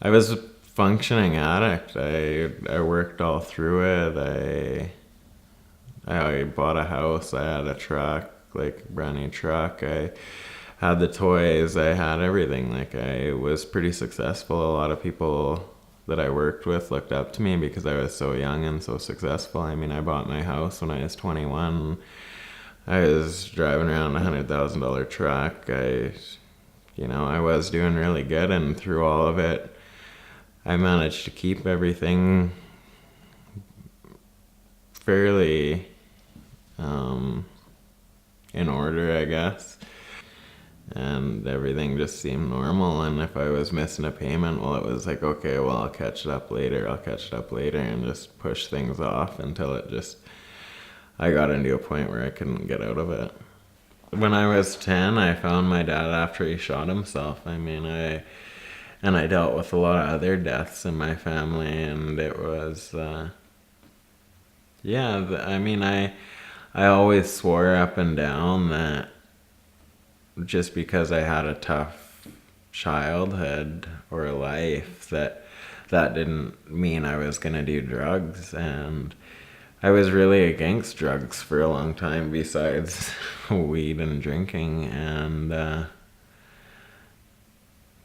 I was a functioning addict. I worked all through it. I bought a house. I had a truck, like a brand new truck. I had the toys. I had everything. Like I was pretty successful. A lot of people that I worked with looked up to me because I was so young and so successful. I mean, I bought my house when I was 21. I was driving around a $100,000 truck. I was doing really good, and through all of it, I managed to keep everything fairly in order, I guess. And everything just seemed normal. And if I was missing a payment, well, it was like, okay, well, I'll catch it up later. I'll catch it up later, and just push things off until I got into a point where I couldn't get out of it. When I was 10, I found my dad after he shot himself. I dealt with a lot of other deaths in my family, and it was, I always swore up and down that just because I had a tough childhood or life, that didn't mean I was gonna do drugs. And I was really against drugs for a long time, besides weed and drinking. And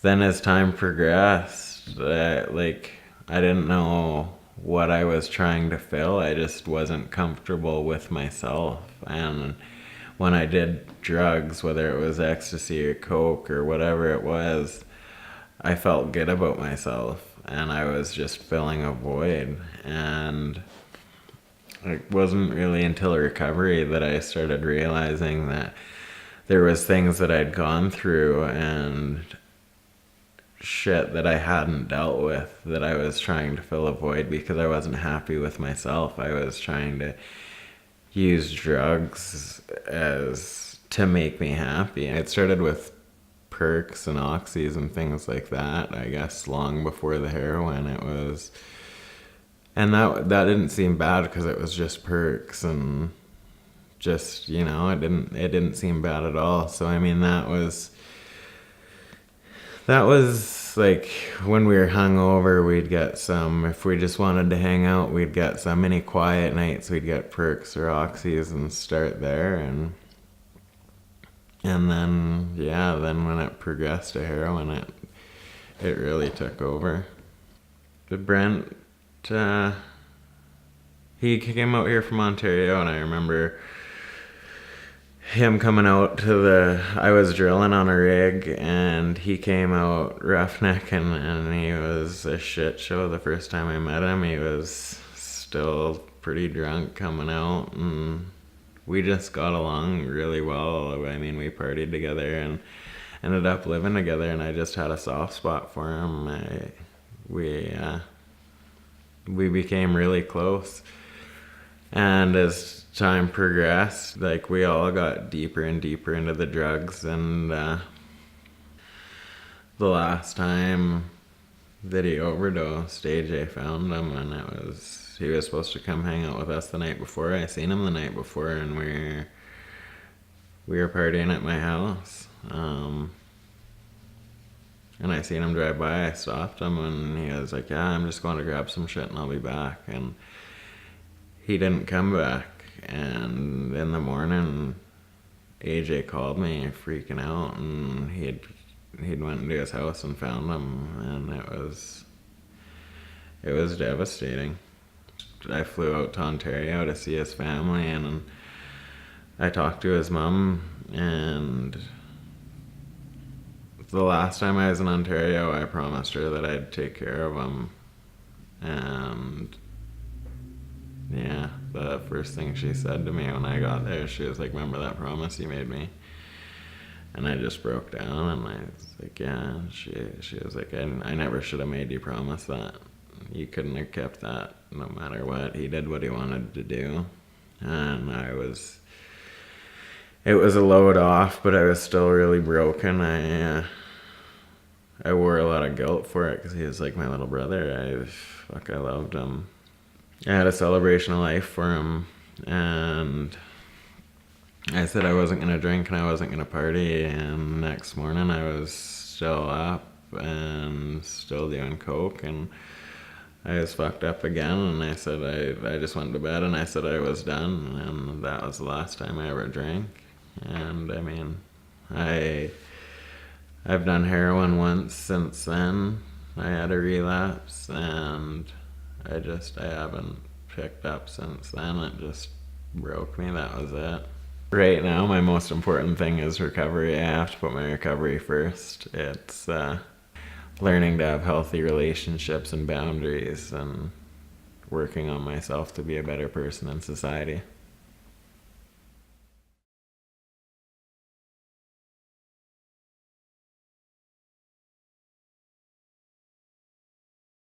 then as time progressed, I didn't know what I was trying to fill. I just wasn't comfortable with myself. And when I did drugs, whether it was ecstasy or coke or whatever it was, I felt good about myself, and I was just filling a void. And it wasn't really until recovery that I started realizing that there was things that I'd gone through and shit that I hadn't dealt with, that I was trying to fill a void because I wasn't happy with myself. I was trying to use drugs as to make me happy. It started with perks and oxys and things like that, I guess, long before the heroin. It was, and that didn't seem bad because it was just perks, and just, it didn't seem bad at all. So I mean, that was like when we were hungover, we'd get some. If we just wanted to hang out, we'd get some. Any quiet nights, we'd get perks or oxys and start there. And then, yeah, then when it progressed to heroin, it really took over. But Brent, he came out here from Ontario, and I remember him coming out I was drilling on a rig, and he came out roughnecking, and he was a shit show the first time I met him. He was still pretty drunk coming out, and we just got along really well. I mean, we partied together and ended up living together, and I just had a soft spot for him. We became really close. And as time progressed, like, we all got deeper and deeper into the drugs. And the last time that he overdosed, AJ found him, and he was supposed to come hang out with us the night before. I seen him the night before, and we were partying at my house. And I seen him drive by. I stopped him, and he was like, yeah, I'm just going to grab some shit and I'll be back. And he didn't come back. And in the morning, AJ called me freaking out, and he'd went into his house and found him, and it was devastating. I flew out to Ontario to see his family, and I talked to his mom, and the last time I was in Ontario, I promised her that I'd take care of him. And yeah, the first thing she said to me when I got there, she was like, remember that promise you made me? And I just broke down, and I was like, yeah. She was like, I never should have made you promise that. You couldn't have kept that no matter what. He did what he wanted to do. And it was a load off, but I was still really broken. I wore a lot of guilt for it because he was like my little brother. I loved him. I had a celebration of life for him, and I said I wasn't going to drink and I wasn't going to party, and the next morning I was still up and still doing coke, and I was fucked up again, and I said I just went to bed, and I said I was done, and that was the last time I ever drank. And I mean, I've done heroin once since then. I had a relapse, and I haven't picked up since then. It just broke me. That was it. Right now, my most important thing is recovery. I have to put my recovery first. It's learning to have healthy relationships and boundaries, and working on myself to be a better person in society.